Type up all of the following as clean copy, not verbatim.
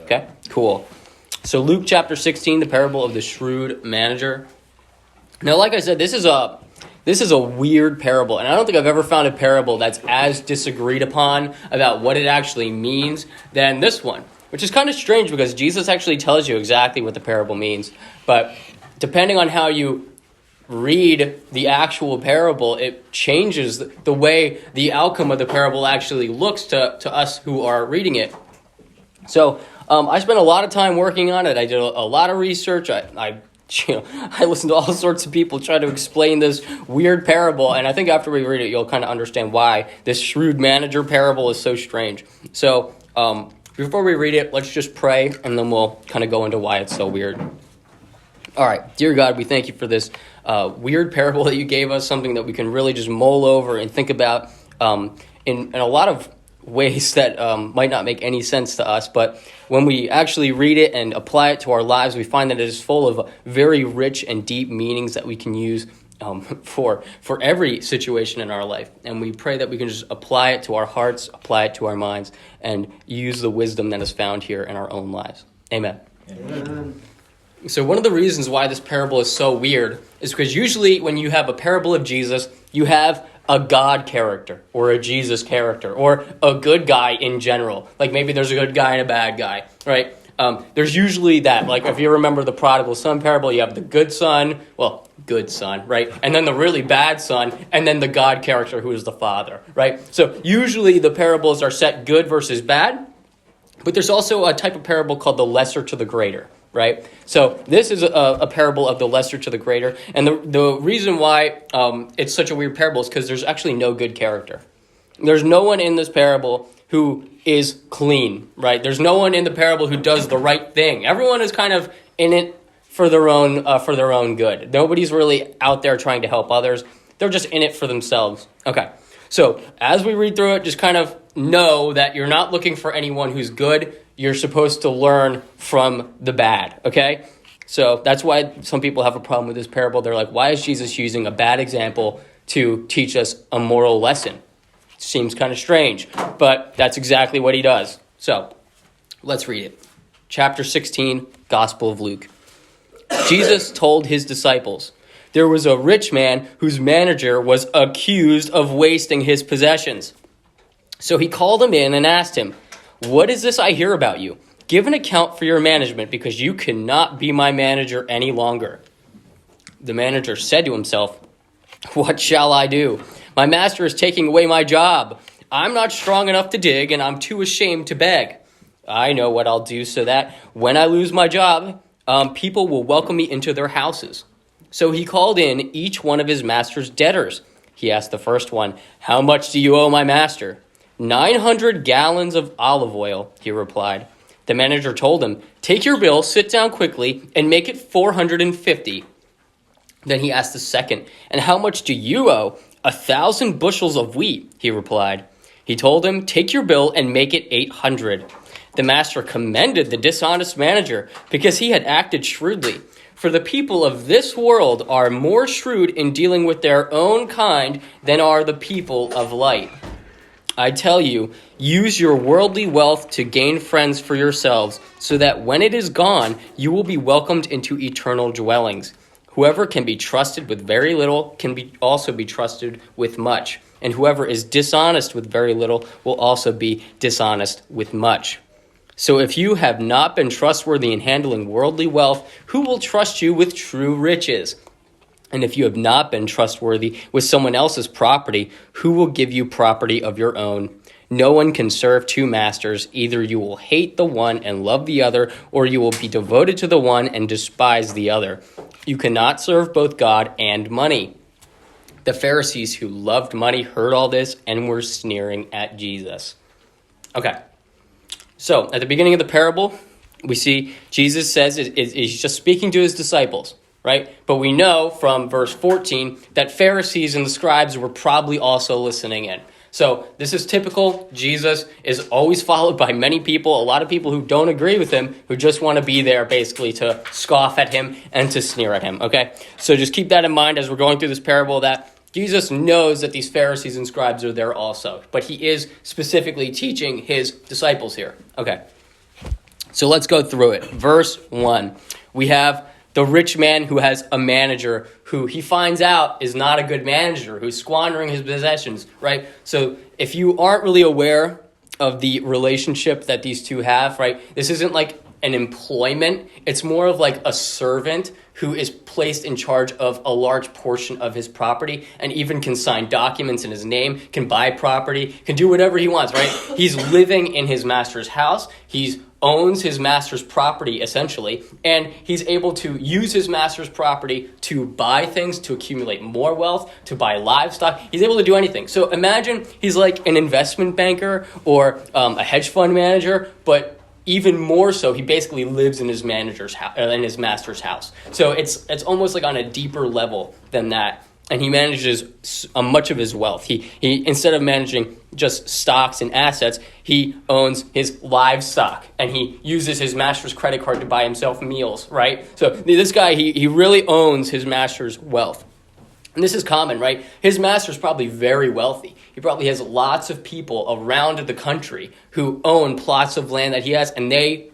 Okay, cool. So Luke chapter 16, the parable of the shrewd manager. Now, like I said, this is a weird parable, and I don't think I've ever found a parable that's as disagreed upon about what it actually means than this one, which is kind of strange because Jesus actually tells you exactly what the parable means. But depending on how you read the actual parable, it changes the way the outcome of the parable actually looks to us who are reading it. So I spent a lot of time working on it. I did a lot of research. I listened to all sorts of people try to explain this weird parable, and I think after we read it, you'll kind of understand why this shrewd manager parable is so strange. So before we read it, let's just pray, and then we'll kind of go into why it's so weird. All right, dear God, we thank you for this weird parable that you gave us, something that we can really just mull over and think about in a lot of ways that might not make any sense to us, but when we actually read it and apply it to our lives, we find that it is full of very rich and deep meanings that we can use for every situation in our life. And we pray that we can just apply it to our hearts, apply it to our minds, and use the wisdom that is found here in our own lives. Amen. Amen. So one of the reasons why this parable is so weird is because usually when you have a parable of Jesus, you have a God character or a Jesus character or a good guy in general. Like maybe there's a good guy and a bad guy, right? There's usually that. Like if you remember the prodigal son parable, you have the good son, right? And then the really bad son, and then the God character who is the father, right? So usually the parables are set good versus bad, but there's also a type of parable called the lesser to the greater. Right? So this is a parable of the lesser to the greater. And the reason why it's such a weird parable is because there's actually no good character. There's no one in this parable who is clean, right? There's no one in the parable who does the right thing. Everyone is kind of in it for their own good. Nobody's really out there trying to help others. They're just in it for themselves. Okay. So as we read through it, just kind of know that you're not looking for anyone who's good. You're supposed to learn from the bad, okay? So that's why some people have a problem with this parable. They're like, why is Jesus using a bad example to teach us a moral lesson? Seems kind of strange, but that's exactly what he does. So let's read it. Chapter 16, Gospel of Luke. Jesus told his disciples, there was a rich man whose manager was accused of wasting his possessions. So he called him in and asked him, what is this I hear about you? Give an account for your management, because you cannot be my manager any longer. The manager said to himself, what shall I do? My master is taking away my job. I'm not strong enough to dig, and I'm too ashamed to beg. I know what I'll do so that when I lose my job, people will welcome me into their houses. So he called in each one of his master's debtors. He asked the first one, how much do you owe my master? 900 gallons of olive oil, he replied. The manager told him, take your bill, sit down quickly, and make it 450. Then he asked the second, and how much do you owe? 1,000 bushels of wheat, he replied. He told him, take your bill and make it 800. The master commended the dishonest manager because he had acted shrewdly. For the people of this world are more shrewd in dealing with their own kind than are the people of light. I tell you, use your worldly wealth to gain friends for yourselves, so that when it is gone, you will be welcomed into eternal dwellings. Whoever can be trusted with very little can also be trusted with much, and whoever is dishonest with very little will also be dishonest with much. So if you have not been trustworthy in handling worldly wealth, who will trust you with true riches? And if you have not been trustworthy with someone else's property, who will give you property of your own? No one can serve two masters. Either you will hate the one and love the other, or you will be devoted to the one and despise the other. You cannot serve both God and money. The Pharisees who loved money heard all this and were sneering at Jesus. Okay, so at the beginning of the parable, we see Jesus says he's just speaking to his disciples. Right? But we know from verse 14 that Pharisees and the scribes were probably also listening in. So this is typical. Jesus is always followed by many people, a lot of people who don't agree with him, who just want to be there basically to scoff at him and to sneer at him. Okay? So just keep that in mind as we're going through this parable, that Jesus knows that these Pharisees and scribes are there also. But he is specifically teaching his disciples here. Okay. So let's go through it. Verse 1, we have the rich man who has a manager who he finds out is not a good manager, who's squandering his possessions, right? So if you aren't really aware of the relationship that these two have, right, this isn't like an employment. It's more of like a servant who is placed in charge of a large portion of his property and even can sign documents in his name, can buy property, can do whatever he wants, right? He's living in his master's house. He owns his master's property, essentially, and he's able to use his master's property to buy things, to accumulate more wealth, to buy livestock. He's able to do anything. So imagine he's like an investment banker or a hedge fund manager, but even more so, he basically lives in his manager's house, in his master's house. So it's almost like on a deeper level than that. And he manages much of his wealth. He instead of managing just stocks and assets, he owns his livestock, and he uses his master's credit card to buy himself meals, right? So this guy, he really owns his master's wealth. And this is common, right? His master's probably very wealthy. He probably has lots of people around the country who own plots of land that he has, and they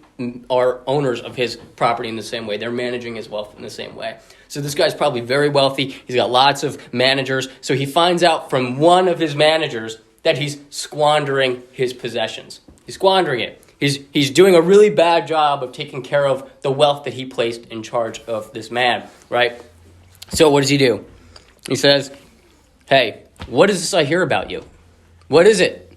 are owners of his property in the same way. They're managing his wealth in the same way. So this guy's probably very wealthy. He's got lots of managers. So he finds out from one of his managers that he's squandering his possessions. He's squandering it. He's doing a really bad job of taking care of the wealth that he placed in charge of this man, right? So what does he do? He says, hey, what is this I hear about you? What is it?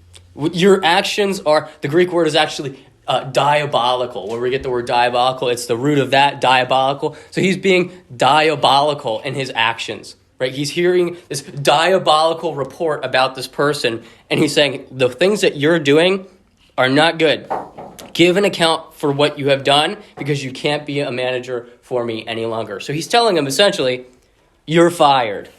Your actions are, the Greek word is actually diabolical. Where we get the word diabolical, it's the root of that, diabolical. So he's being diabolical in his actions, right? He's hearing this diabolical report about this person, and he's saying, the things that you're doing are not good. Give an account for what you have done, because you can't be a manager for me any longer. So he's telling him essentially, you're fired.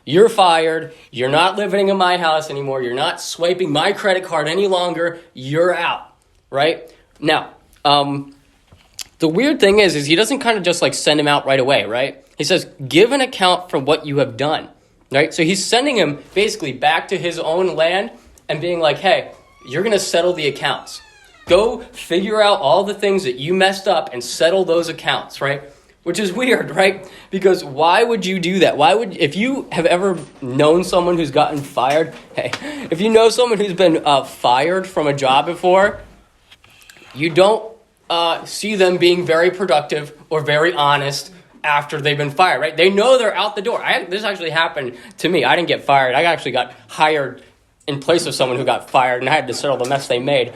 You're fired. You're not living in my house anymore. You're not swiping my credit card any longer. You're out, right? Now, the weird thing is he doesn't kind of just like send him out right away, right? He says, give an account for what you have done, right? So he's sending him basically back to his own land and being like, hey, you're going to settle the accounts. Go figure out all the things that you messed up and settle those accounts, right? Which is weird, right? Because why would you do that? If you have ever known someone who's gotten fired, if you know someone who's been fired from a job before, you don't see them being very productive or very honest after they've been fired, right? They know they're out the door. This actually happened to me. I didn't get fired. I actually got hired in place of someone who got fired, and I had to settle the mess they made.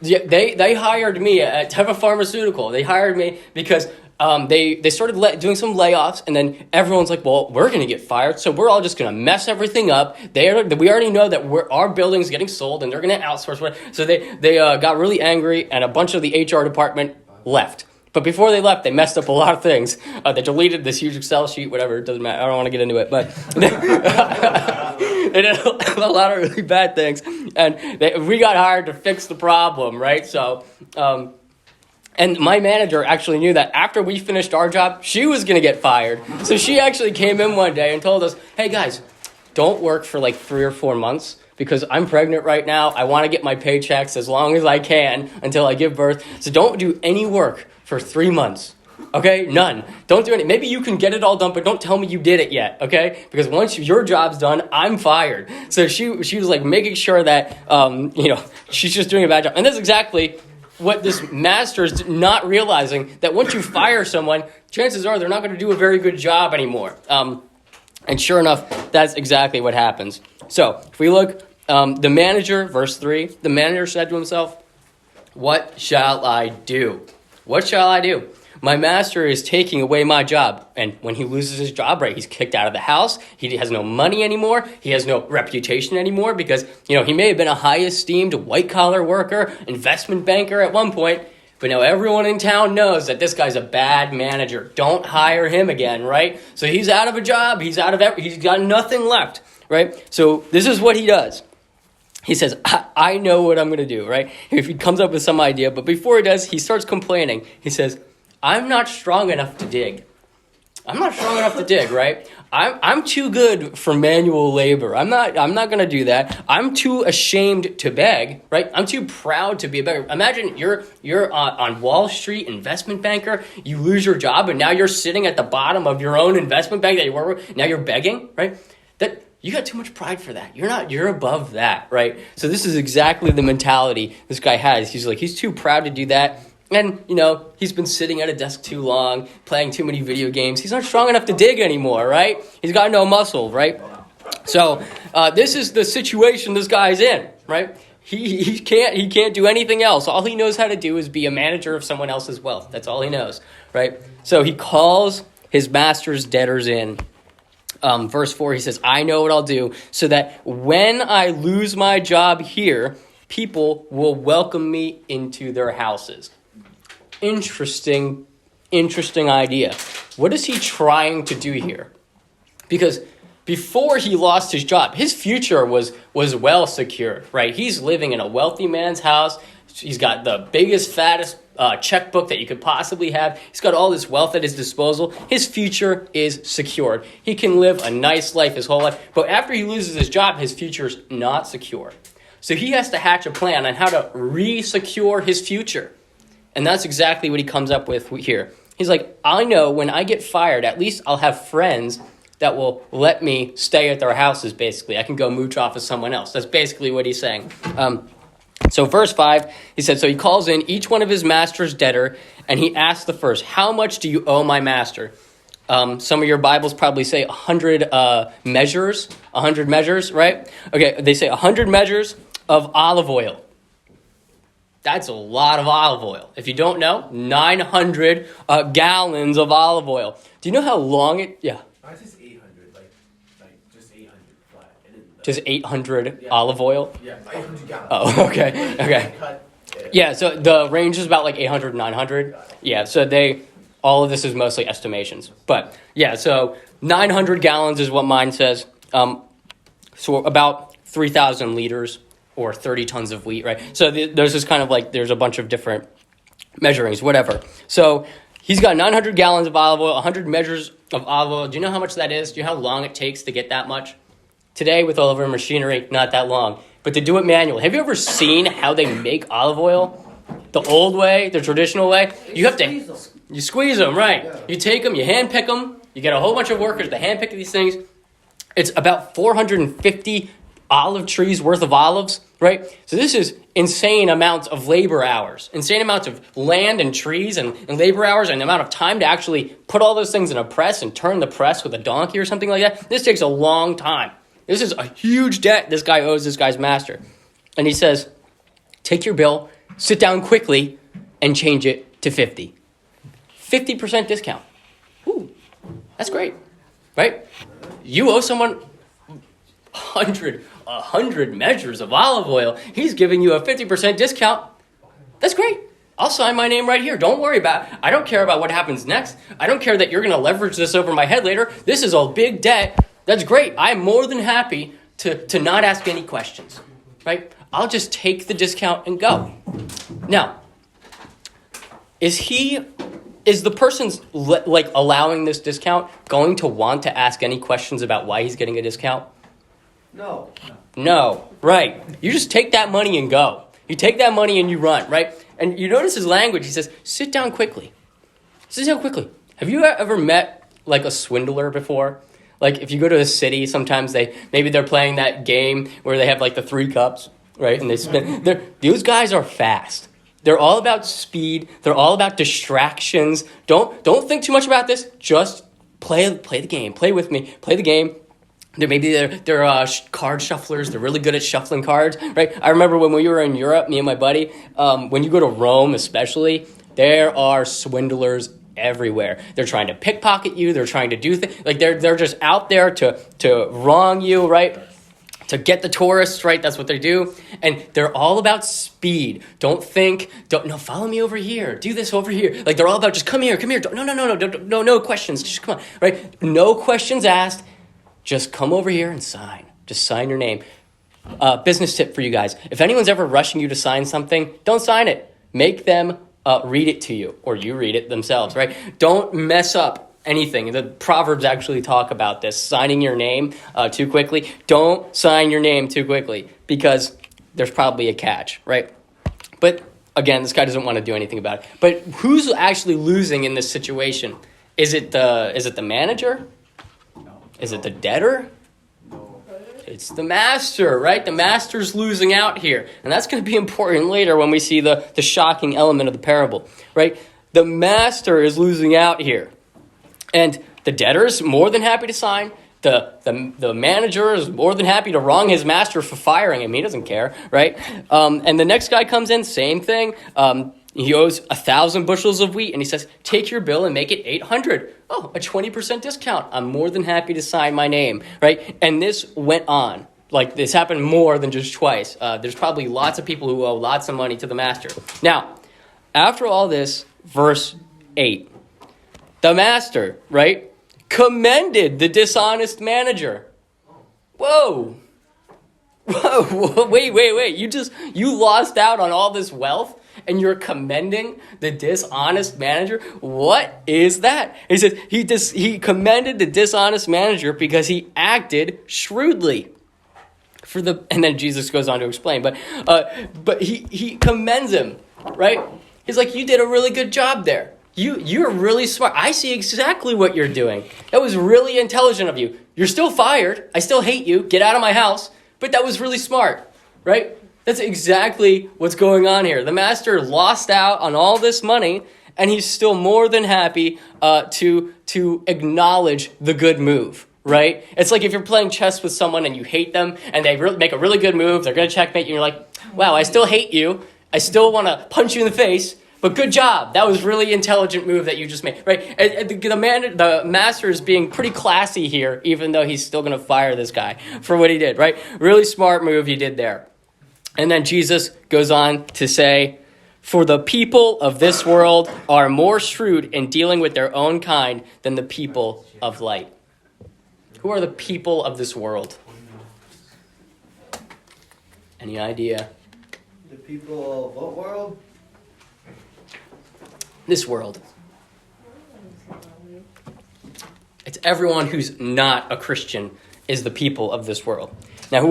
They hired me at Teva Pharmaceutical. They hired me because they started doing some layoffs, and then everyone's like, well, we're going to get fired, so we're all just going to mess everything up. We already know that our building's getting sold, and they're going to outsource. So they got really angry, and a bunch of the HR department left. But before they left, they messed up a lot of things. They deleted this huge Excel sheet, whatever, it doesn't matter. I don't want to get into it, but they did a lot of really bad things, and we got hired to fix the problem, right? So, and my manager actually knew that after we finished our job, she was going to get fired. So she actually came in one day and told us, hey guys, don't work for like 3 or 4 months because I'm pregnant right now. I want to get my paychecks as long as I can until I give birth. So don't do any work for 3 months. Okay? None. Don't do any. Maybe you can get it all done, but don't tell me you did it yet. Okay? Because once your job's done, I'm fired. So she was like making sure that, she's just doing a bad job. And that's exactly what this master is not realizing, that once you fire someone, chances are they're not going to do a very good job anymore. And sure enough, that's exactly what happens. So if we look, the manager, verse 3, the manager said to himself, what shall I do? What shall I do? My master is taking away my job. And when he loses his job, right, he's kicked out of the house. He has no money anymore. He has no reputation anymore because, he may have been a high esteemed white collar worker, investment banker at one point. But now everyone in town knows that this guy's a bad manager. Don't hire him again, right? So he's out of a job. He's got nothing left, right? So this is what he does. He says, I know what I'm going to do, right? If he comes up with some idea, but before he does, he starts complaining. He says, I'm not strong enough to dig. I'm not strong enough to dig, right? I'm too good for manual labor. I'm not going to do that. I'm too ashamed to beg, right? I'm too proud to be a beggar. Imagine you're on Wall Street, investment banker. You lose your job, and now you're sitting at the bottom of your own investment bank that you work with. Now you're begging, right? That you got too much pride for that. You're above that, right? So this is exactly the mentality this guy has. He's too proud to do that. And, he's been sitting at a desk too long, playing too many video games. He's not strong enough to dig anymore, right? He's got no muscle, right? So this is the situation this guy's in, right? He can't do anything else. All he knows how to do is be a manager of someone else's wealth. That's all he knows, right? So he calls his master's debtors in. Verse 4, he says, I know what I'll do so that when I lose my job here, people will welcome me into their houses. Interesting idea. What is he trying to do here? Because before he lost his job, his future was well secured, right? He's living in a wealthy man's house. He's got the biggest, fattest checkbook that you could possibly have. He's got all this wealth at his disposal. His future is secured. He can live a nice life his whole life. But after he loses his job, his future's not secure. So he has to hatch a plan on how to re-secure his future. And that's exactly what he comes up with here. He's like, I know when I get fired, at least I'll have friends that will let me stay at their houses, basically. I can go mooch off of someone else. That's basically what he's saying. So verse 5, he said, so he calls in each one of his master's debtor, and he asks the first, how much do you owe my master? Some of your Bibles probably say 100 measures, right? Okay, they say 100 measures of olive oil. That's a lot of olive oil. If you don't know, 900 gallons of olive oil. Do you know how long it... Yeah. I just 800, like just 800 flat. Just 800 olive oil? Yeah, 800 gallons. Oh, okay. Yeah, so the range is about like 800, 900. Yeah, so all of this is mostly estimations. But yeah, so 900 gallons is what mine says. So about 3,000 liters. Or 30 tons of wheat, right? So there's this kind of like, there's a bunch of different measurings, whatever. So he's got 900 gallons of olive oil, 100 measures of olive oil. Do you know how much that is? Do you know how long it takes to get that much? Today, with all of our machinery, not that long. But to do it manually. Have you ever seen how they make olive oil? The old way, the traditional way? You squeeze them, right? Yeah. You take them, you hand pick them. You get a whole bunch of workers to hand pick these things. It's about 450 olive trees worth of olives, right? So this is insane amounts of labor hours, insane amounts of land and trees and labor hours and the amount of time to actually put all those things in a press and turn the press with a donkey or something like that. This takes a long time. This is a huge debt this guy owes this guy's master. And he says, take your bill, sit down quickly, and change it to 50. 50% discount. Ooh, that's great, right? You owe someone 100 measures of olive oil. He's giving you a 50% discount. That's great. I'll sign my name right here. Don't worry about it. I don't care about what happens next. I don't care that you're going to leverage this over my head later. This is a big debt. That's great. I'm more than happy to not ask any questions, right? I'll just take the discount and go. Now, is the person's like allowing this discount going to want to ask any questions about why he's getting a discount? No, right. You just take that money and go. You take that money and you run, right? And you notice his language. He says, sit down quickly. Sit down quickly. Have you ever met like a swindler before? Like if you go to a city, sometimes maybe they're playing that game where they have like the 3 cups, right? And they spin. Those guys are fast. They're all about speed. They're all about distractions. Don't think too much about this. Just play the game. Play with me. Play the game. They're card shufflers. They're really good at shuffling cards, right? I remember when we were in Europe, me and my buddy, when you go to Rome especially, there are swindlers everywhere. They're trying to pickpocket you. They're trying to do things. Like they're just out there to wrong you, right? To get the tourists, right? That's what they do. And they're all about speed. Follow me over here. Do this over here. Like they're all about just come here. No questions. Just come on, right? No questions asked. Just come over here and sign. Just sign your name. Business tip for you guys. If anyone's ever rushing you to sign something, don't sign it. Make them read it to you, or you read it themselves, right? Don't mess up anything. The Proverbs actually talk about this, signing your name too quickly. Don't sign your name too quickly because there's probably a catch, right? But again, this guy doesn't want to do anything about it. But who's actually losing in this situation? Is it the manager? No. Is it the debtor? No. It's the master, right? The master's losing out here. And that's going to be important later when we see the shocking element of the parable, right? The master is losing out here. And the debtor's more than happy to sign. The manager is more than happy to wrong his master for firing him. He doesn't care, right? And the next guy comes in, same thing. He owes 1,000 bushels of wheat, and he says, take your bill and make it 800. Oh, a 20% discount. I'm more than happy to sign my name, right? And this went on. Like, this happened more than just twice. There's probably lots of people who owe lots of money to the master. Now, after all this, verse 8, the master, right, commended the dishonest manager. Whoa, wait. You lost out on all this wealth and you're commending the dishonest manager? What is that? He says he commended the dishonest manager because he acted shrewdly. And then Jesus goes on to explain, but he commends him, right? He's like, you did a really good job there. You're really smart. I see exactly what you're doing. That was really intelligent of you. You're still fired. I still hate you. Get out of my house. But that was really smart, right? That's exactly what's going on here. The master lost out on all this money, and he's still more than happy to acknowledge the good move, right? It's like if you're playing chess with someone and you hate them, and they make a really good move, they're going to checkmate you, and you're like, wow, I still hate you. I still want to punch you in the face. But good job. That was really intelligent move that you just made, right? And the master is being pretty classy here, even though he's still going to fire this guy for what he did, right? Really smart move you did there. And then Jesus goes on to say, for the people of this world are more shrewd in dealing with their own kind than the people of light. Who are the people of this world? Any idea? The people of what world? This world. It's everyone who's not a Christian is the people of this world. Now,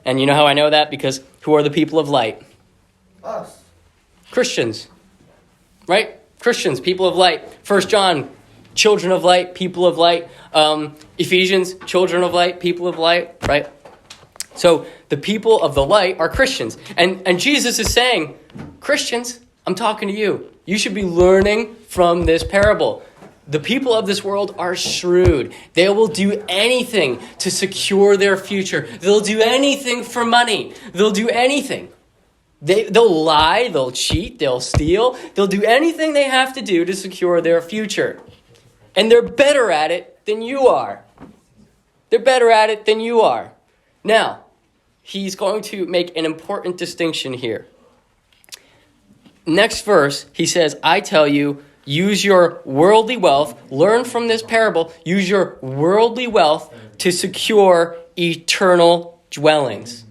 and you know how I know that? Because who are the people of light? Us. Christians, right? Christians, people of light. 1 John, children of light, people of light. Ephesians, children of light, people of light, right? So the people of the light are Christians. And Jesus is saying, Christians, I'm talking to you. You should be learning from this parable. The people of this world are shrewd. They will do anything to secure their future. They'll do anything for money. They'll do anything. They'll lie, they'll cheat, they'll steal. They'll do anything they have to do to secure their future. And they're better at it than you are. They're better at it than you are. Now, he's going to make an important distinction here. Next verse, he says, I tell you, use your worldly wealth, learn from this parable, use your worldly wealth to secure eternal dwellings.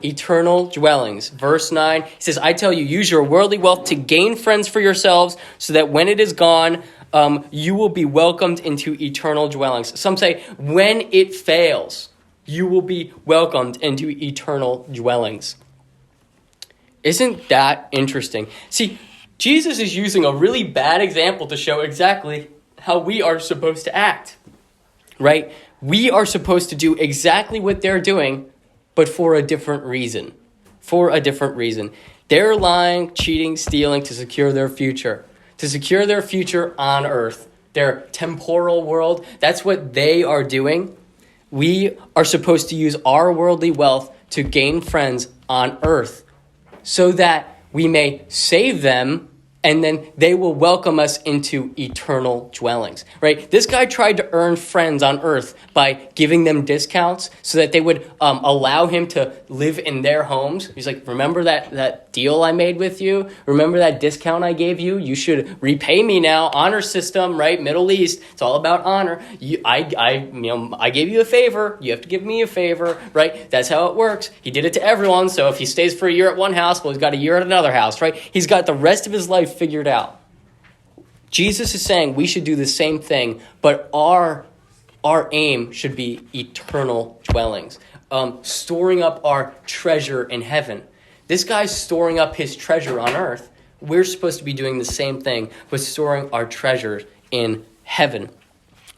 Eternal dwellings. Verse 9, he says, I tell you, use your worldly wealth to gain friends for yourselves so that when it is gone, you will be welcomed into eternal dwellings. Some say, when it fails, you will be welcomed into eternal dwellings. Isn't that interesting? See, Jesus is using a really bad example to show exactly how we are supposed to act, right? We are supposed to do exactly what they're doing, but for a different reason. For a different reason. They're lying, cheating, stealing to secure their future. To secure their future on earth. Their temporal world. That's what they are doing. We are supposed to use our worldly wealth to gain friends on earth, so that we may save them, and then they will welcome us into eternal dwellings, right? This guy tried to earn friends on earth by giving them discounts so that they would allow him to live in their homes. He's like, remember that deal I made with you? Remember that discount I gave you? You should repay me now. Honor system, right? Middle East, it's all about honor. I gave you a favor. You have to give me a favor, right? That's how it works. He did it to everyone. So if he stays for a year at one house, well, he's got a year at another house, right? He's got the rest of his life figured out. Jesus is saying we should do the same thing, but our aim should be eternal dwellings, storing up our treasure in heaven. This guy's storing up his treasure on earth. We're supposed to be doing the same thing, but storing our treasures in heaven,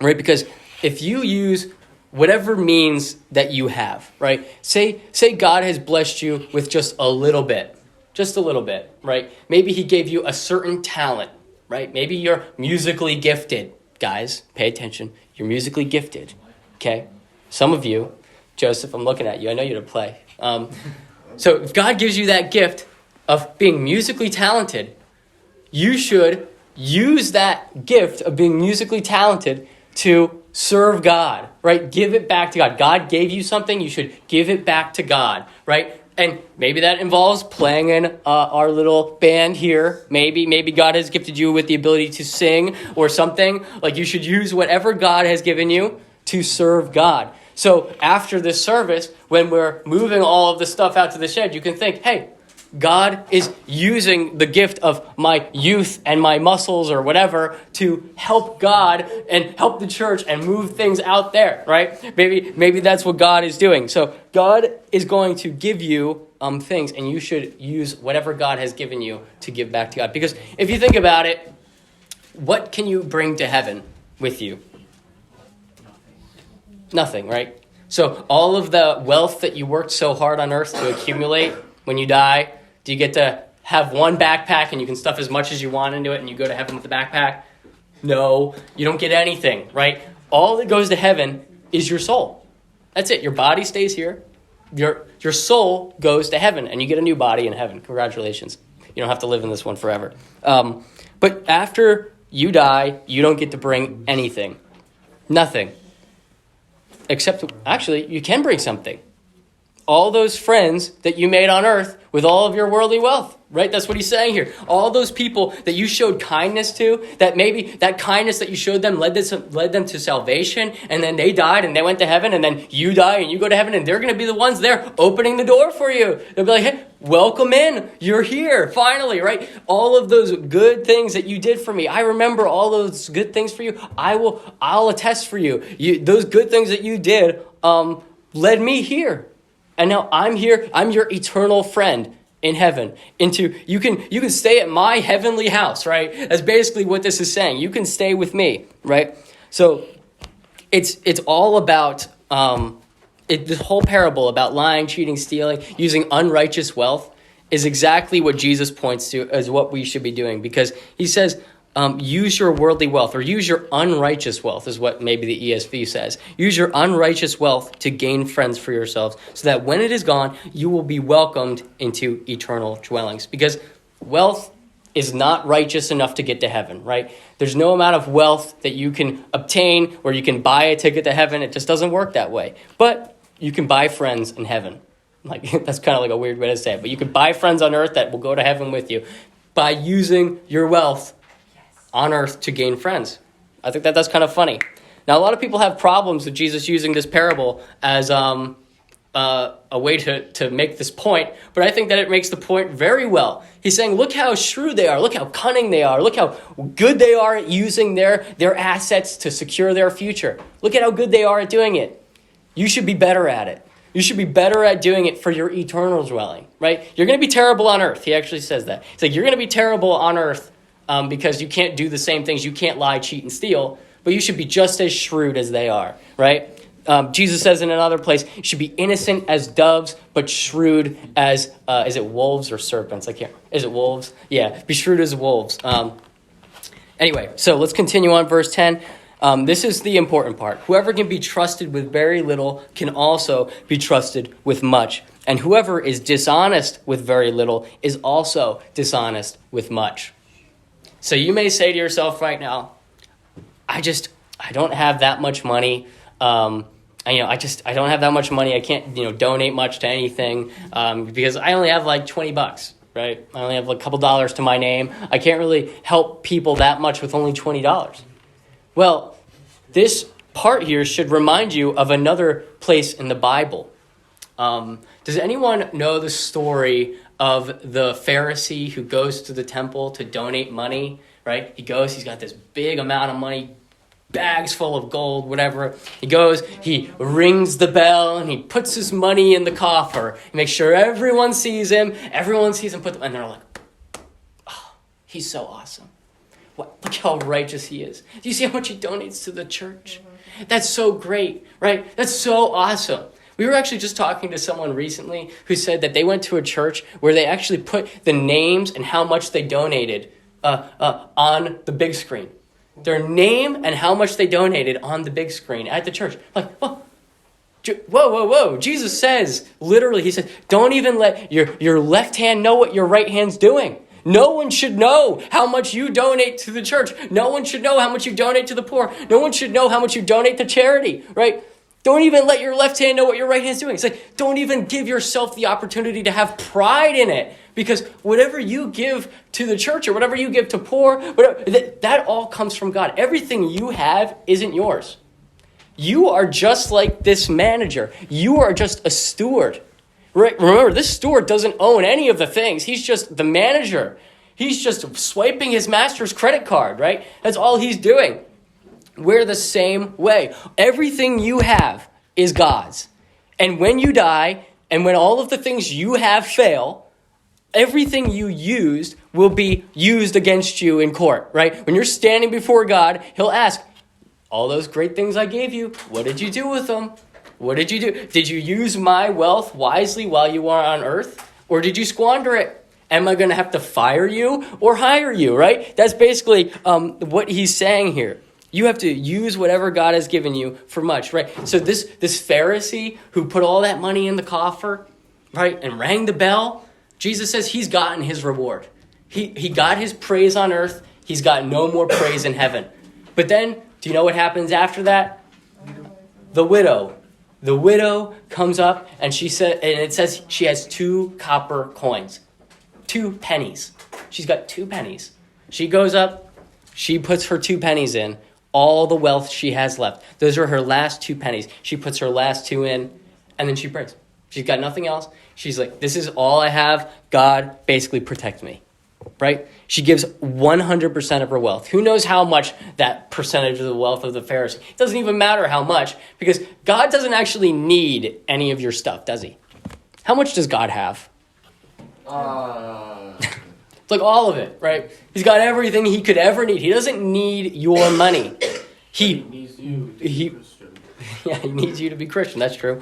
right? Because if you use whatever means that you have, right? Say God has blessed you with just a little bit, right? Maybe he gave you a certain talent, right? Maybe you're musically gifted. Guys, pay attention. You're musically gifted, okay? Some of you, Joseph, I'm looking at you. I know you to play. So if God gives you that gift of being musically talented, you should use that gift of being musically talented to serve God, right? Give it back to God. God gave you something, you should give it back to God, right? And maybe that involves playing in our little band here. Maybe God has gifted you with the ability to sing or something. Like, you should use whatever God has given you to serve God. So after this service, when we're moving all of the stuff out to the shed, you can think, hey, God is using the gift of my youth and my muscles or whatever to help God and help the church and move things out there, right? Maybe that's what God is doing. So God is going to give you things, and you should use whatever God has given you to give back to God. Because if you think about it, what can you bring to heaven with you? Nothing, right? So all of the wealth that you worked so hard on earth to accumulate, when you die, do you get to have one backpack and you can stuff as much as you want into it and you go to heaven with the backpack? No, you don't get anything, right? All that goes to heaven is your soul. That's it. Your body stays here. Your soul goes to heaven, and you get a new body in heaven. Congratulations. You don't have to live in this one forever. But after you die, you don't get to bring anything. Nothing. Except, actually, you can bring something. All those friends that you made on earth with all of your worldly wealth, right? That's what he's saying here. All those people that you showed kindness to, that maybe that kindness that you showed them led them to salvation, and then they died and they went to heaven, and then you die and you go to heaven, and they're going to be the ones there opening the door for you. They'll be like, hey, welcome in. You're here, finally, right? All of those good things that you did for me. I remember all those good things for you. I'll attest for you. Those good things that you did led me here. And now I'm here. I'm your eternal friend in heaven. You can stay at my heavenly house, right? That's basically what this is saying. You can stay with me, right? So it's all about this whole parable about lying, cheating, stealing, using unrighteous wealth is exactly what Jesus points to as what we should be doing, because he says, use your worldly wealth, or use your unrighteous wealth is what maybe the ESV says. Use your unrighteous wealth to gain friends for yourselves, so that when it is gone, you will be welcomed into eternal dwellings. Because wealth is not righteous enough to get to heaven, right? There's no amount of wealth that you can obtain where you can buy a ticket to heaven. It just doesn't work that way. But you can buy friends in heaven. Like, that's kind of like a weird way to say it. But you can buy friends on earth that will go to heaven with you by using your wealth on earth to gain friends. I think that's kind of funny. Now, a lot of people have problems with Jesus using this parable as a way to make this point, but I think that it makes the point very well. He's saying, look how shrewd they are, look how cunning they are, look how good they are at using their assets to secure their future. Look at how good they are at doing it. You should be better at it. You should be better at doing it for your eternal dwelling, right? You're going to be terrible on earth. He actually says that. He's like, you're going to be terrible on earth because you can't do the same things. You can't lie, cheat, and steal, but you should be just as shrewd as they are, right? Jesus says in another place, you should be innocent as doves, but shrewd as, is it wolves or serpents? Is it wolves? Yeah, be shrewd as wolves. Anyway, so let's continue on verse 10. This is the important part. Whoever can be trusted with very little can also be trusted with much. And whoever is dishonest with very little is also dishonest with much. So you may say to yourself right now, I don't have that much money. I don't have that much money. I can't, donate much to anything because I only have like $20, right? I only have like a couple dollars to my name. I can't really help people that much with only $20. Well, this part here should remind you of another place in the Bible. Does anyone know the story of the Pharisee who goes to the temple to donate money right? He goes, he's got this big amount of money, bags full of gold, whatever. He goes, he rings the bell, and he puts his money in the coffer. He makes sure everyone sees him. Everyone sees him and they're like, oh, he's so awesome. What? Look how righteous he is. Do you see how much he donates to the church? That's so great, right? That's so awesome. We were actually just talking to someone recently who said that they went to a church where they actually put the names and how much they donated on the big screen. Their name and how much they donated on the big screen at the church. Like, whoa. Jesus says, literally, he said, don't even let your left hand know what your right hand's doing. No one should know how much you donate to the church. No one should know how much you donate to the poor. No one should know how much you donate to charity, right? Don't even let your left hand know what your right hand's doing. It's like, don't even give yourself the opportunity to have pride in it. Because whatever you give to the church or whatever you give to poor, whatever, that all comes from God. Everything you have isn't yours. You are just like this manager. You are just a steward. Right? Remember, this steward doesn't own any of the things. He's just the manager. He's just swiping his master's credit card, right? That's all he's doing. We're the same way. Everything you have is God's. And when you die, and when all of the things you have fail, everything you used will be used against you in court, right? When you're standing before God, he'll ask, all those great things I gave you, what did you do with them? What did you do? Did you use my wealth wisely while you were on earth? Or did you squander it? Am I going to have to fire you or hire you, right? That's basically what he's saying here. You have to use whatever God has given you for much, right? So this Pharisee who put all that money in the coffer, right, and rang the bell, Jesus says he's gotten his reward. He got his praise on earth. He's got no more praise in heaven. But then, do you know what happens after that? The widow. The widow comes up and it says she has 2 copper coins. 2 pennies. She's got 2 pennies. She goes up, she puts her 2 pennies in, all the wealth she has left. Those are her last 2 pennies. She puts her last 2 in, and then she prays. She's got nothing else. She's like, this is all I have. God, basically protect me, right? She gives 100% of her wealth. Who knows how much that percentage of the wealth of the Pharisee? It doesn't even matter how much, because God doesn't actually need any of your stuff, does he? How much does God have? It's like all of it, right? He's got everything he could ever need. He doesn't need your money. He needs you to be Christian. Yeah, he needs you to be Christian. That's true.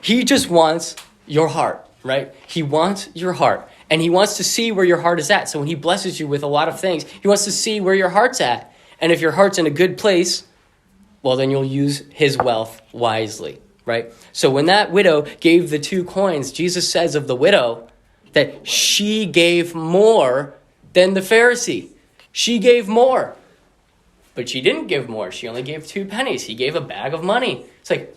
He just wants your heart, right? He wants your heart. And he wants to see where your heart is at. So when he blesses you with a lot of things, he wants to see where your heart's at. And if your heart's in a good place, well, then you'll use his wealth wisely, right? So when that widow gave the 2 coins, Jesus says of the widow that she gave more than the Pharisee. She gave more. But she didn't give more. She only gave 2 pennies. He gave a bag of money. It's like,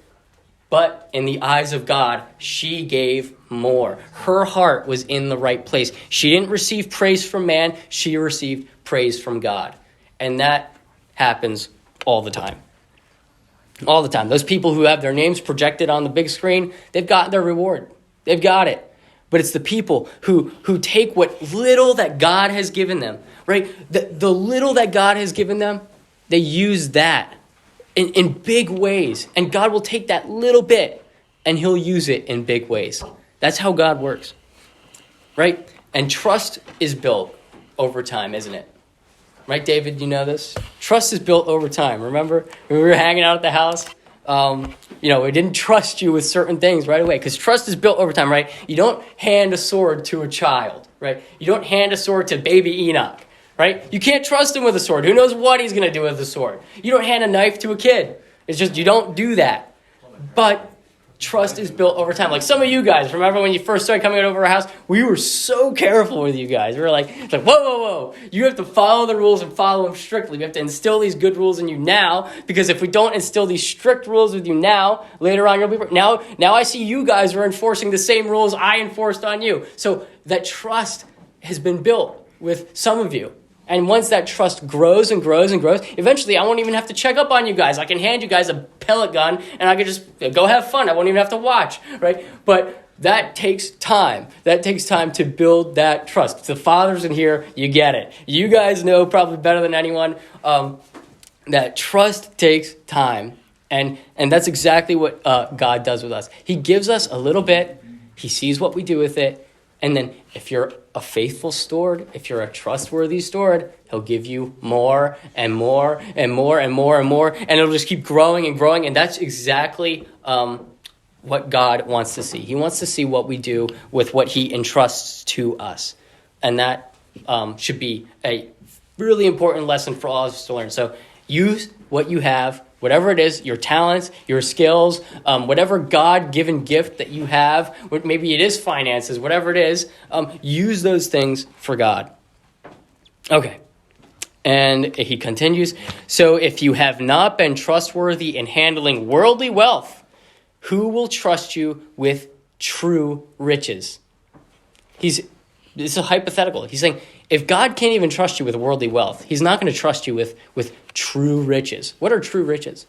but in the eyes of God, she gave more. Her heart was in the right place. She didn't receive praise from man. She received praise from God. And that happens all the time. All the time. Those people who have their names projected on the big screen, they've got their reward. They've got it. But it's the people who take what little that God has given them, right? The little that God has given them, they use that in big ways. And God will take that little bit and he'll use it in big ways. That's how God works, right? And trust is built over time, isn't it? Right, David, you know this? Trust is built over time. Remember when we were hanging out at the house? We didn't trust you with certain things right away because trust is built over time, right? You don't hand a sword to a child, right? You don't hand a sword to baby Enoch, right? You can't trust him with a sword. Who knows what he's going to do with the sword? You don't hand a knife to a kid. It's just, you don't do that. But trust is built over time. Like some of you guys, remember when you first started coming over our house? We were so careful with you guys. We were like, whoa. You have to follow the rules and follow them strictly. We have to instill these good rules in you now, because if we don't instill these strict rules with you now, later on you'll be... Now I see you guys are enforcing the same rules I enforced on you. So that trust has been built with some of you. And once that trust grows and grows and grows, eventually I won't even have to check up on you guys. I can hand you guys a pellet gun and I can just go have fun. I won't even have to watch, right? But that takes time. That takes time to build that trust. The fathers in here, you get it. You guys know probably better than anyone that trust takes time. And that's exactly what God does with us. He gives us a little bit. He sees what we do with it. And then if you're a faithful steward, if you're a trustworthy steward, he'll give you more and more and more and more and more. And it'll just keep growing and growing. And that's exactly what God wants to see. He wants to see what we do with what he entrusts to us. And that should be a really important lesson for all of us to learn. So use what you have, whatever it is, your talents, your skills, whatever God-given gift that you have, maybe it is finances, whatever it is, use those things for God. Okay. And he continues, so if you have not been trustworthy in handling worldly wealth, who will trust you with true riches? This is a hypothetical. He's saying, if God can't even trust you with worldly wealth, he's not going to trust you with true riches. What are true riches?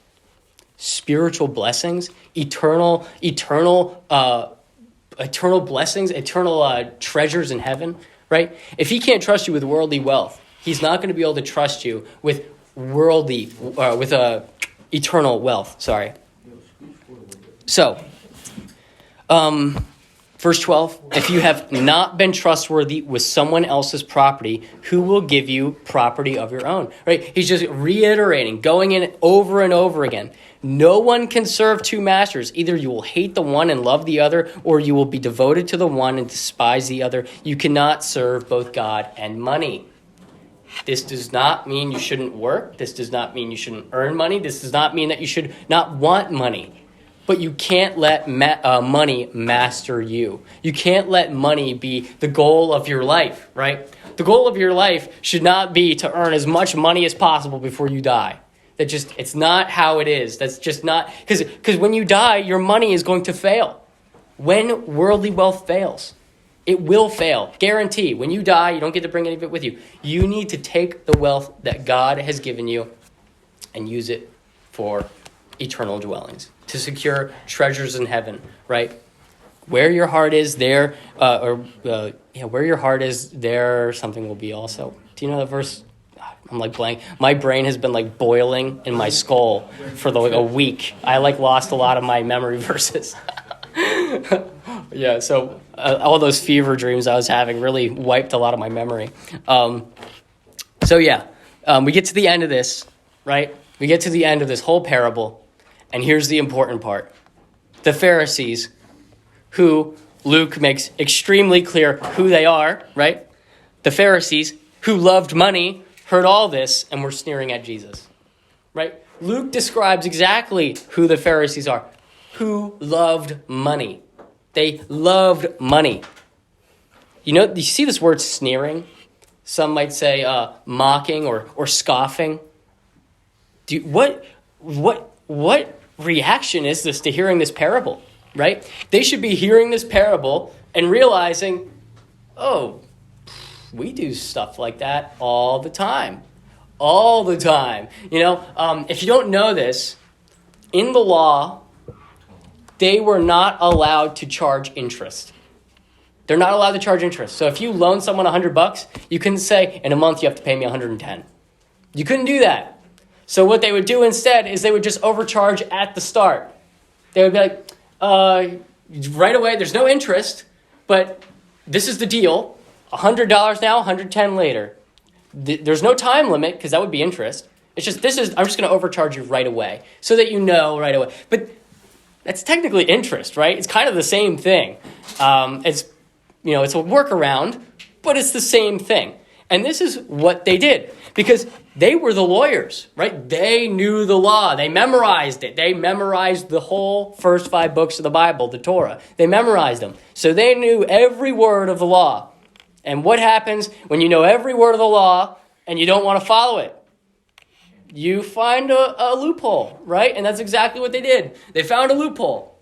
Spiritual blessings, eternal blessings, eternal treasures in heaven, right? If he can't trust you with worldly wealth, he's not going to be able to trust you with eternal wealth. Sorry. So, verse 12, if you have not been trustworthy with someone else's property, who will give you property of your own? Right? He's just reiterating, going in over and over again. No one can serve two masters. Either you will hate the one and love the other, or you will be devoted to the one and despise the other. You cannot serve both God and money. This does not mean you shouldn't work. This does not mean you shouldn't earn money. This does not mean that you should not want money. But you can't let money master you. You can't let money be the goal of your life, right? The goal of your life should not be to earn as much money as possible before you die. It's not how it is. That's just not, because when you die, your money is going to fail. When worldly wealth fails, it will fail. Guarantee. When you die, you don't get to bring any of it with you. You need to take the wealth that God has given you and use it for eternal dwellings, to secure treasures in heaven, right? Where your heart is, there, where your heart is, there something will be also. Do you know that verse? I'm like blank. My brain has been like boiling in my skull for a week. I lost a lot of my memory verses. Yeah, so all those fever dreams I was having really wiped a lot of my memory. We get to the end of this, right? We get to the end of this whole parable. And here's the important part. The Pharisees, who Luke makes extremely clear who they are, right? The Pharisees, who loved money, heard all this and were sneering at Jesus, right? Luke describes exactly who the Pharisees are, who loved money. They loved money. You see this word sneering? Some might say mocking or scoffing. What reaction is this to hearing this parable, right? They should be hearing this parable and realizing, oh, we do stuff like that all the time. All the time. If you don't know this, in the law, they were not allowed to charge interest. They're not allowed to charge interest. So if you loan someone $100, you couldn't say, in a month you have to pay me $110. You couldn't do that. So what they would do instead is they would just overcharge at the start. They would be like, right away, there's no interest, but this is the deal. $100 now, $110 later. There's no time limit because that would be interest. It's just, I'm just going to overcharge you right away so that you know right away. But that's technically interest, right? It's kind of the same thing. It's a workaround, but it's the same thing. And this is what they did because they were the lawyers, right? They knew the law. They memorized it. They memorized the whole first 5 books of the Bible, the Torah. They memorized them. So they knew every word of the law. And what happens when you know every word of the law and you don't want to follow it? You find a loophole, right? And that's exactly what they did. They found a loophole.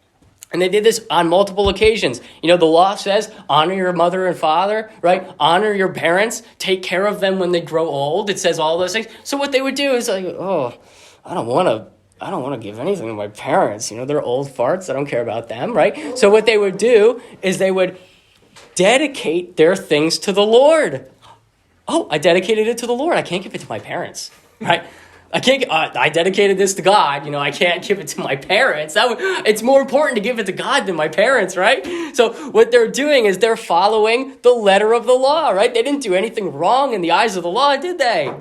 And they did this on multiple occasions. The law says, honor your mother and father, right? Honor your parents. Take care of them when they grow old. It says all those things. So what they would do is like, I don't want to I don't want to give anything to my parents. They're old farts. I don't care about them, right? So what they would do is they would dedicate their things to the Lord. Oh, I dedicated it to the Lord. I can't give it to my parents, right? I dedicated this to God. I can't give it to my parents. It's more important to give it to God than my parents, right? So what they're doing is they're following the letter of the law, right? They didn't do anything wrong in the eyes of the law, did they?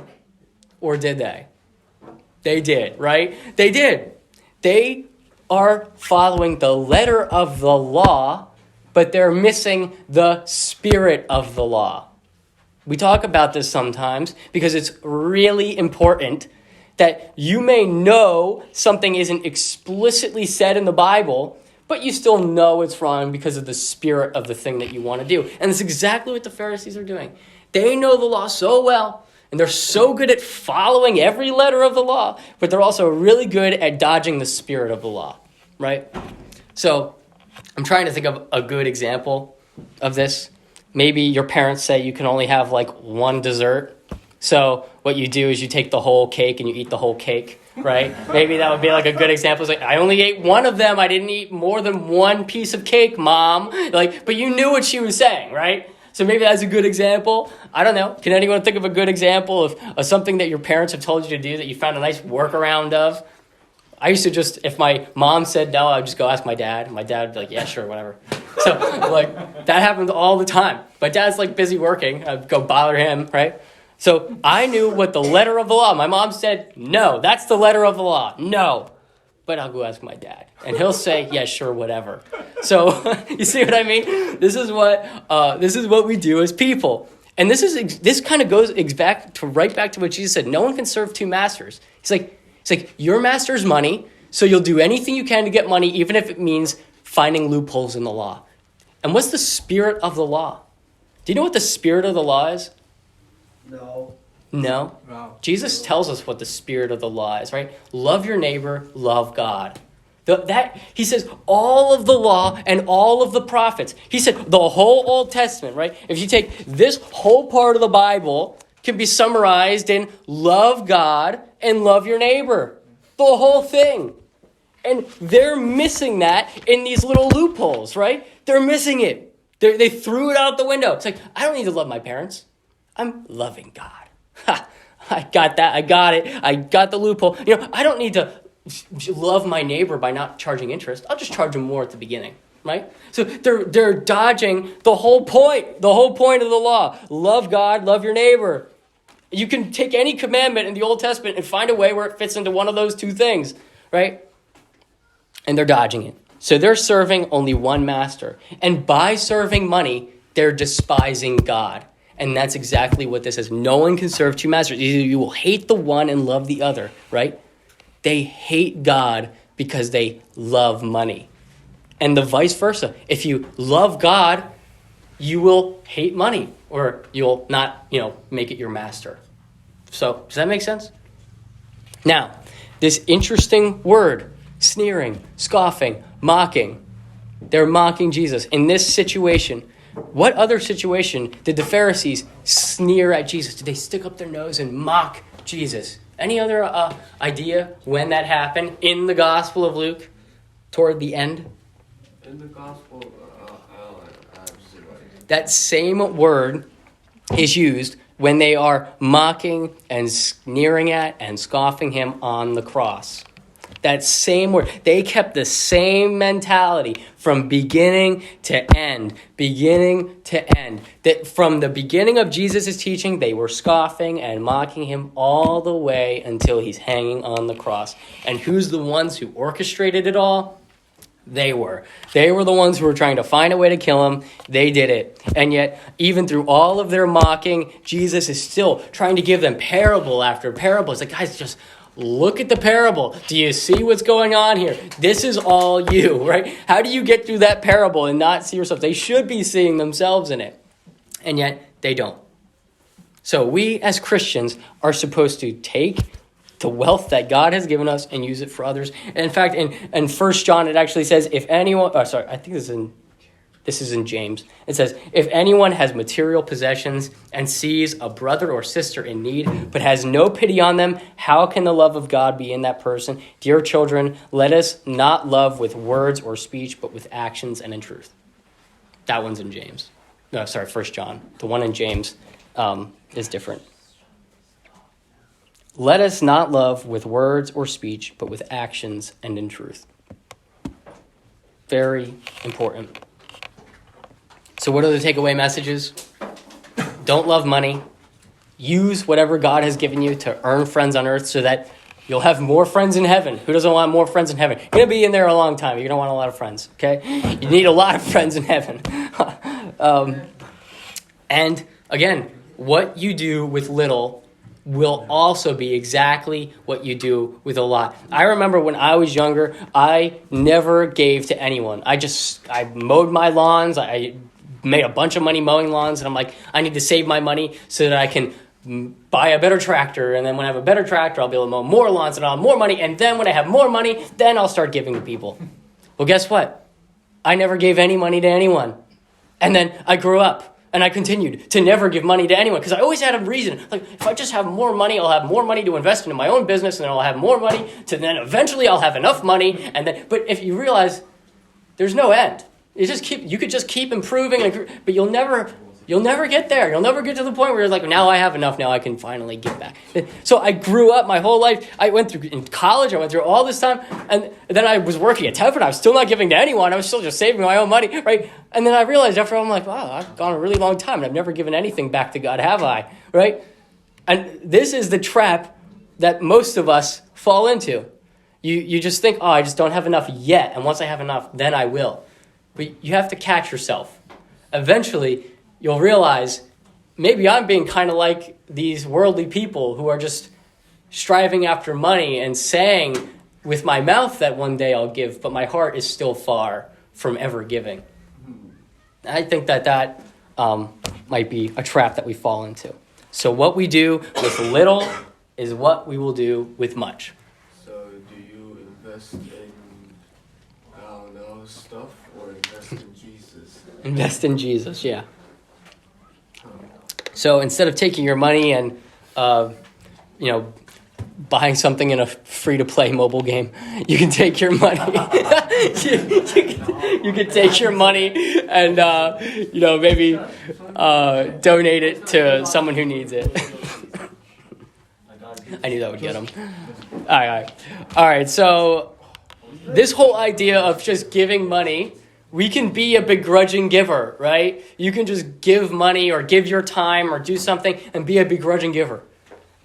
Or did they? They did, right? They did. They are following the letter of the law, but they're missing the spirit of the law. We talk about this sometimes because it's really important that you may know something isn't explicitly said in the Bible, but you still know it's wrong because of the spirit of the thing that you want to do. And that's exactly what the Pharisees are doing. They know the law so well, and they're so good at following every letter of the law, but they're also really good at dodging the spirit of the law, right? So I'm trying to think of a good example of this. Maybe your parents say you can only have one dessert. So what you do is you take the whole cake and you eat the whole cake, right? Maybe that would be a good example. It's I only ate one of them. I didn't eat more than one piece of cake, Mom. But you knew what she was saying, right? So maybe that's a good example. I don't know. Can anyone think of a good example of something that your parents have told you to do that you found a nice workaround of? I used to if my mom said no, I'd just go ask my dad. My dad would be like, yeah, sure, whatever. So that happens all the time. My dad's busy working. I'd go bother him, right? So I knew what the letter of the law. My mom said, no, that's the letter of the law. No. But I'll go ask my dad. And he'll say, yeah, sure, whatever. So you see what I mean? This is what we do as people. And this kind of goes right back to what Jesus said. No one can serve two masters. He's like, your master's money, so you'll do anything you can to get money, even if it means finding loopholes in the law. And what's the spirit of the law? Do you know what the spirit of the law is? No. No? Wow. Jesus tells us what the spirit of the law is, right? Love your neighbor, love God. He says all of the law and all of the prophets. He said the whole Old Testament, right? If you take this whole part of the Bible, can be summarized in love God and love your neighbor. The whole thing. And they're missing that in these little loopholes, right? They're missing it. They threw it out the window. It's I don't need to love my parents. I'm loving God. Ha! I got that. I got it. I got the loophole. I don't need to love my neighbor by not charging interest. I'll just charge him more at the beginning, right? So they're dodging the whole point. The whole point of the law. Love God, love your neighbor. You can take any commandment in the Old Testament and find a way where it fits into one of those two things, right? And they're dodging it. So they're serving only one master. And by serving money, they're despising God. And that's exactly what this is. No one can serve two masters. Either you will hate the one and love the other, right? They hate God because they love money. And the vice versa. If you love God, you will hate money, or you'll not, make it your master. So, does that make sense? Now, this interesting word, sneering, scoffing, mocking. They're mocking Jesus. In this situation, what other situation did the Pharisees sneer at Jesus? Did they stick up their nose and mock Jesus? Any other idea when that happened in the Gospel of Luke toward the end? In the Gospel, that same word is used when they are mocking and sneering at and scoffing him on the cross. That same word. They kept the same mentality from beginning to end. Beginning to end. That from the beginning of Jesus' teaching, they were scoffing and mocking him all the way until he's hanging on the cross. And who's the ones who orchestrated it all? They were. They were the ones who were trying to find a way to kill him. They did it. And yet, even through all of their mocking, Jesus is still trying to give them parable after parable. It's like, guys, just look at the parable. Do you see what's going on here? This is all you, right? How do you get through that parable and not see yourself? They should be seeing themselves in it. And yet, they don't. So we as Christians are supposed to take the wealth that God has given us and use it for others. And in fact, in 1 John, it actually says, if anyone, I think this is in This is in James. It says, if anyone has material possessions and sees a brother or sister in need, but has no pity on them, how can the love of God be in that person? Dear children, let us not love with words or speech, but with actions and in truth. That one's in James. No, sorry, 1 John. The one in James is different. Let us not love with words or speech, but with actions and in truth. Very important. So what are the takeaway messages? Don't love money. Use whatever God has given you to earn friends on earth so that you'll have more friends in heaven. Who doesn't want more friends in heaven? You're going to be in there a long time. You're going to want a lot of friends, okay? You need a lot of friends in heaven. And again, what you do with little will also be exactly what you do with a lot. I remember when I was younger, I never gave to anyone. I mowed my lawns. I made a bunch of money mowing lawns, and I'm like, I need to save my money so that I can buy a better tractor, and then when I have a better tractor, I'll be able to mow more lawns, and I'll have more money, and then when I have more money, then I'll start giving to people. Well, guess what? I never gave any money to anyone. And then I grew up, and I continued to never give money to anyone, because I always had a reason. Like, if I just have more money, I'll have more money to invest into my own business, and then I'll have more money, to then eventually I'll have enough money, and then, but if you realize there's no end. You could just keep improving, but you'll never get there. You'll never get to the point where you're like, now I have enough. Now I can finally give back. So I grew up my whole life. I went through in college. I went through all this time, and then I was working at Teford. I was still not giving to anyone. I was still just saving my own money, right? And then I realized after I'm like, wow, I've gone a really long time, and I've never given anything back to God, have I? Right? And this is the trap that most of us fall into. You just think, oh, I just don't have enough yet, and once I have enough, then I will. But you have to catch yourself. Eventually, you'll realize maybe I'm being kind of like these worldly people who are just striving after money and saying with my mouth that one day I'll give, but my heart is still far from ever giving. I think that might be a trap that we fall into. So what we do with little is what we will do with much. So do you invest in, stuff or invest in Jesus? Invest in Jesus, yeah. So instead of taking your money and, buying something in a free-to-play mobile game, you can take your money. you can take your money and, maybe donate it to someone who needs it. I knew that would get him. All right. So this whole idea of just giving money, we can be a begrudging giver, right? You can just give money or give your time or do something and be a begrudging giver.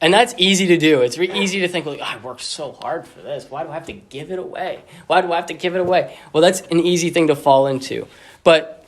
And that's easy to do. It's easy to think, like, I worked so hard for this. Why do I have to give it away? Well, that's an easy thing to fall into. But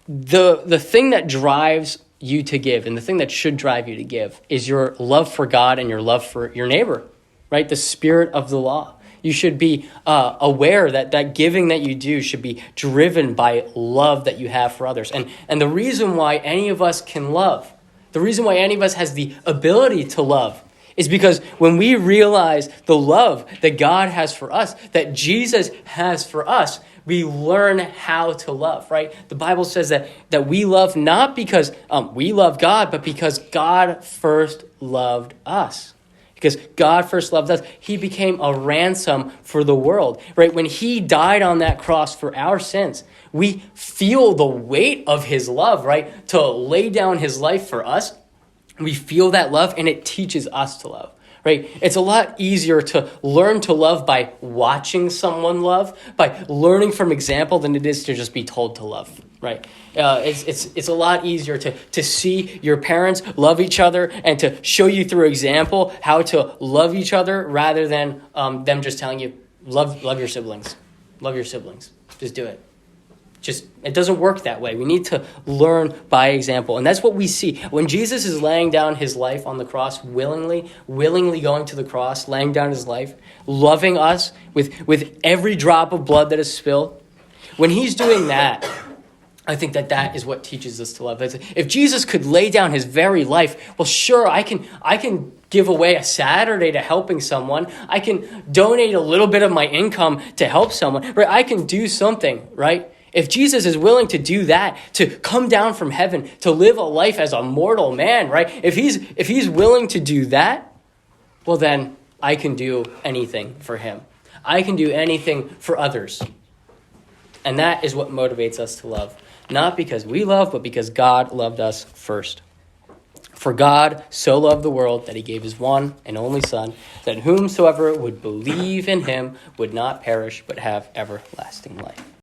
the thing that drives you to give and the thing that should drive you to give is your love for God and your love for your neighbor, right? The spirit of the law. You should be aware that giving that you do should be driven by love that you have for others. And the reason why any of us can love, the reason why any of us has the ability to love is because when we realize the love that God has for us, that Jesus has for us, we learn how to love, right? The Bible says that we love not because we love God, but because God first loved us. Because God first loved us, he became a ransom for the world, right? When he died on that cross for our sins, we feel the weight of his love, right? To lay down his life for us, we feel that love and it teaches us to love, right? It's a lot easier to learn to love by watching someone love, by learning from example than it is to just be told to love, right? It's a lot easier to see your parents love each other and to show you through example how to love each other rather than them just telling you, love your siblings. Love your siblings. Just do it. It doesn't work that way. We need to learn by example. And that's what we see. When Jesus is laying down his life on the cross, willingly going to the cross, laying down his life, loving us with every drop of blood that is spilled, when he's doing that, I think that is what teaches us to love. If Jesus could lay down his very life, well, sure, I can give away a Saturday to helping someone. I can donate a little bit of my income to help someone. Right? I can do something, right? If Jesus is willing to do that, to come down from heaven, to live a life as a mortal man, right? If he's willing to do that, well then I can do anything for him. I can do anything for others. And that is what motivates us to love. Not because we love, but because God loved us first. For God so loved the world that he gave his one and only Son, that whomsoever would believe in him would not perish, but have everlasting life.